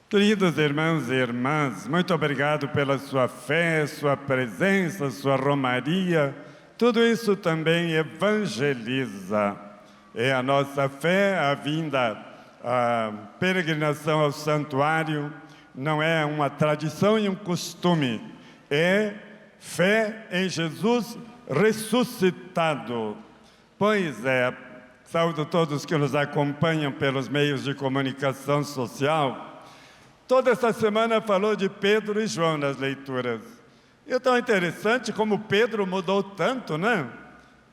Queridos irmãos e irmãs, muito obrigado pela sua fé, sua presença, sua romaria. Tudo isso também evangeliza. É a nossa fé, a vinda, a peregrinação ao santuário, não é uma tradição e um costume. É fé em Jesus ressuscitado. Pois é, saúdo todos que nos acompanham pelos meios de comunicação social. Toda essa semana falou de Pedro e João nas leituras. E é tão interessante como Pedro mudou tanto, né?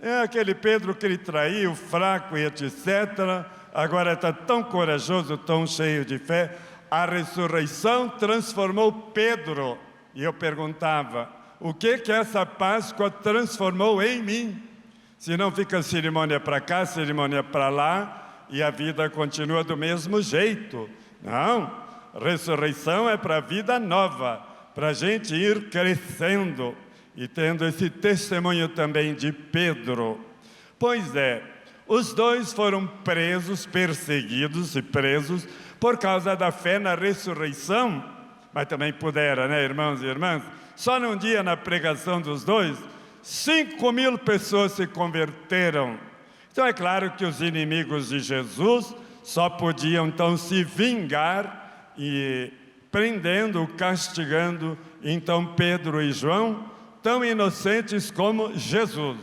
É aquele Pedro que ele traiu, fraco e etc. Agora está tão corajoso, tão cheio de fé. A ressurreição transformou Pedro. E eu perguntava, o que essa Páscoa transformou em mim? Se não fica cerimônia para cá, cerimônia para lá, e a vida continua do mesmo jeito. Não. Ressurreição é para a vida nova, para a gente ir crescendo e tendo esse testemunho também de Pedro. Pois é, os dois foram presos, perseguidos e presos por causa da fé na ressurreição, mas também puderam, né, irmãos e irmãs? Só num dia na pregação dos dois, 5.000 pessoas se converteram. Então é claro que os inimigos de Jesus só podiam então se vingar e prendendo, castigando, então Pedro e João, tão inocentes como Jesus.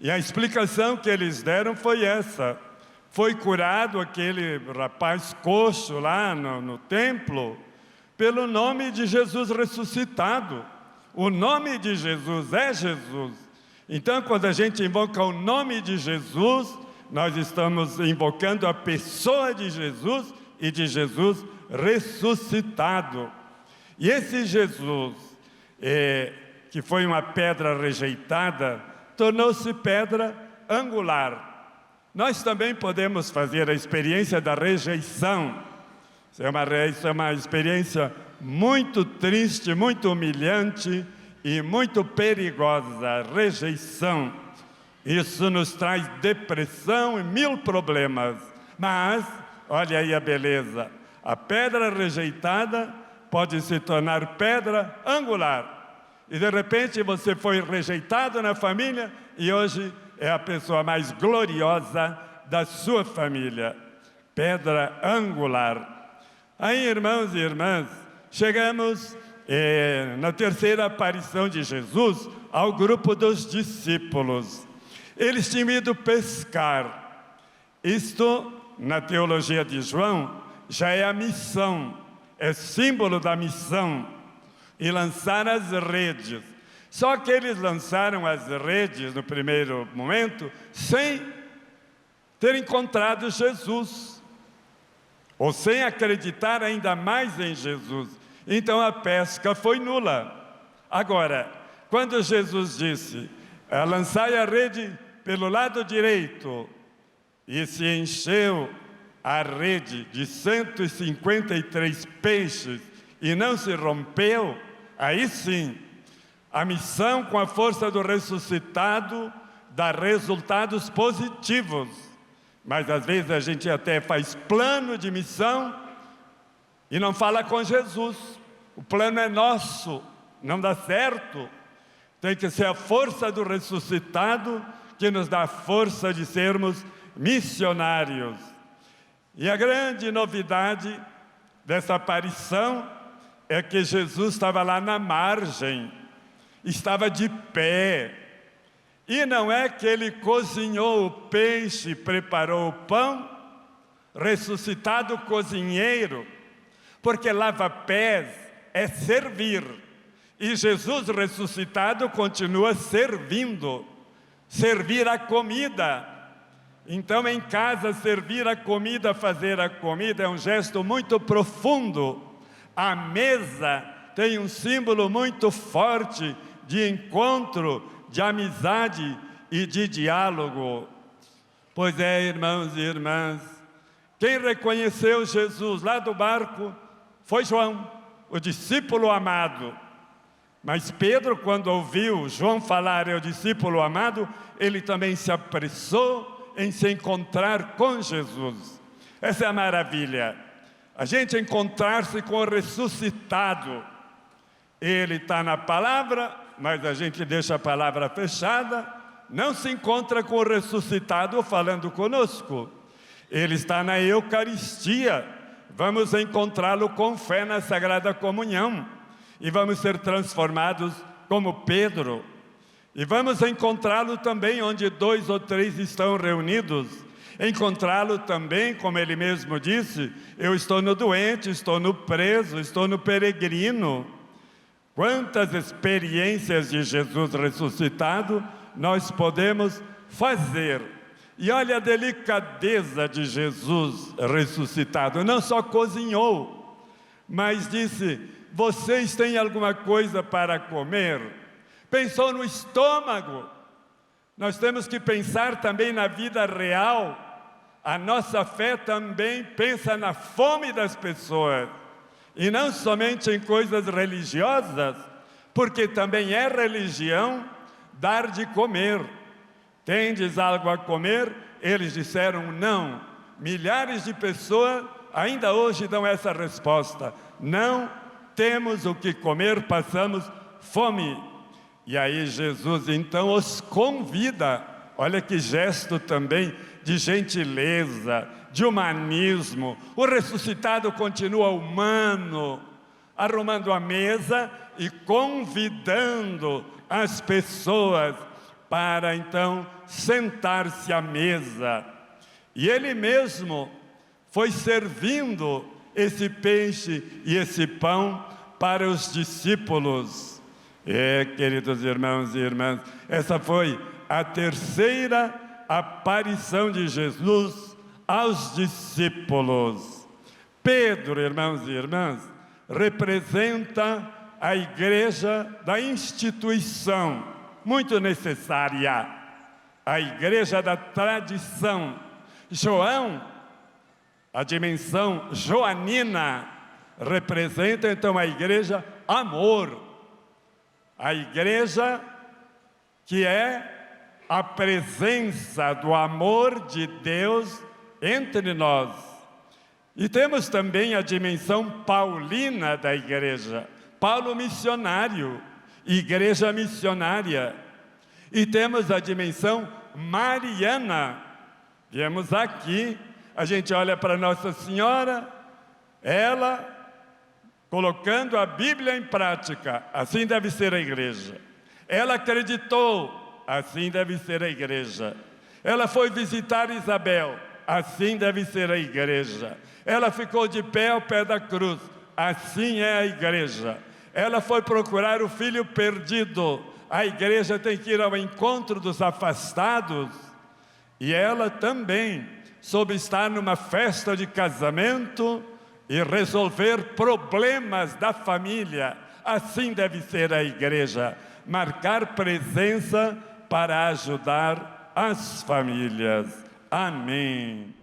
E a explicação que eles deram foi essa: foi curado aquele rapaz coxo lá no templo, pelo nome de Jesus ressuscitado. O nome de Jesus é Jesus. Então, quando a gente invoca o nome de Jesus, nós estamos invocando a pessoa de Jesus e de Jesus ressuscitado. E esse Jesus, que foi uma pedra rejeitada, tornou-se pedra angular. Nós também podemos fazer a experiência da rejeição. Isso é uma experiência muito triste, muito humilhante e muito perigosa. Rejeição. Isso nos traz depressão e 1000 problemas. Mas olha aí a beleza. A pedra rejeitada pode se tornar pedra angular. E de repente você foi rejeitado na família e hoje é a pessoa mais gloriosa da sua família. Pedra angular. Aí, irmãos e irmãs, chegamos na terceira aparição de Jesus ao grupo dos discípulos. Eles tinham ido pescar. Isto, na teologia de João, já é a missão, é símbolo da missão, e lançar as redes. Só que eles lançaram as redes no primeiro momento, sem ter encontrado Jesus, ou sem acreditar ainda mais em Jesus. Então a pesca foi nula. Agora, quando Jesus disse, lançai a rede pelo lado direito, e se encheu a rede de 153 peixes e não se rompeu, aí sim, a missão com a força do ressuscitado dá resultados positivos. Mas às vezes a gente até faz plano de missão e não fala com Jesus. O plano é nosso, não dá certo. Tem que ser a força do ressuscitado que nos dá a força de sermos missionários. E a grande novidade dessa aparição é que Jesus estava lá na margem, estava de pé. E não é que ele cozinhou o peixe, preparou o pão, ressuscitado cozinheiro, porque lava-pés é servir. E Jesus ressuscitado continua servindo, servir a comida. Então, em casa, servir a comida, fazer a comida é um gesto muito profundo. A mesa tem um símbolo muito forte de encontro, de amizade e de diálogo. Pois é, irmãos e irmãs, quem reconheceu Jesus lá do barco foi João, o discípulo amado. Mas Pedro, quando ouviu João falar, é o discípulo amado, ele também se apressou em se encontrar com Jesus. Essa é a maravilha. a gente encontrar-se com o ressuscitado. Ele está na palavra, mas a gente deixa a palavra fechada, não se encontra com o ressuscitado falando conosco. Ele está na Eucaristia, vamos encontrá-lo com fé na Sagrada Comunhão, e vamos ser transformados como Pedro. E vamos encontrá-lo também onde 2 ou 3 estão reunidos, encontrá-lo também, como ele mesmo disse, eu estou no doente, estou no preso, estou no peregrino. Quantas experiências de Jesus ressuscitado nós podemos fazer. E olha a delicadeza de Jesus ressuscitado, não só cozinhou, mas disse, vocês têm alguma coisa para comer? Pensou no estômago. Nós temos que pensar também na vida real. A nossa fé também pensa na fome das pessoas, e não somente em coisas religiosas, porque também é religião dar de comer. Tendes algo a comer? Eles disseram não. Milhares de pessoas ainda hoje dão essa resposta: não temos o que comer, passamos fome. E aí Jesus então os convida, olha que gesto também de gentileza, de humanismo. O ressuscitado continua humano, arrumando a mesa e convidando as pessoas para então sentar-se à mesa. E ele mesmo foi servindo esse peixe e esse pão para os discípulos. Queridos irmãos e irmãs, essa foi a terceira aparição de Jesus aos discípulos. Pedro, irmãos e irmãs, representa a igreja da instituição, muito necessária, a igreja da tradição. João, a dimensão joanina, representa então a igreja amor, a igreja que é a presença do amor de Deus entre nós. E temos também a dimensão paulina da igreja, Paulo missionário, igreja missionária. E temos a dimensão mariana. Viemos aqui, a gente olha para Nossa Senhora, ela colocando a Bíblia em prática, assim deve ser a igreja. Ela acreditou, assim deve ser a igreja. Ela foi visitar Isabel, assim deve ser a igreja. Ela ficou de pé ao pé da cruz, assim é a igreja. Ela foi procurar o filho perdido, a igreja tem que ir ao encontro dos afastados. E ela também soube estar numa festa de casamento e resolver problemas da família. Assim deve ser a igreja, marcar presença para ajudar as famílias. Amém.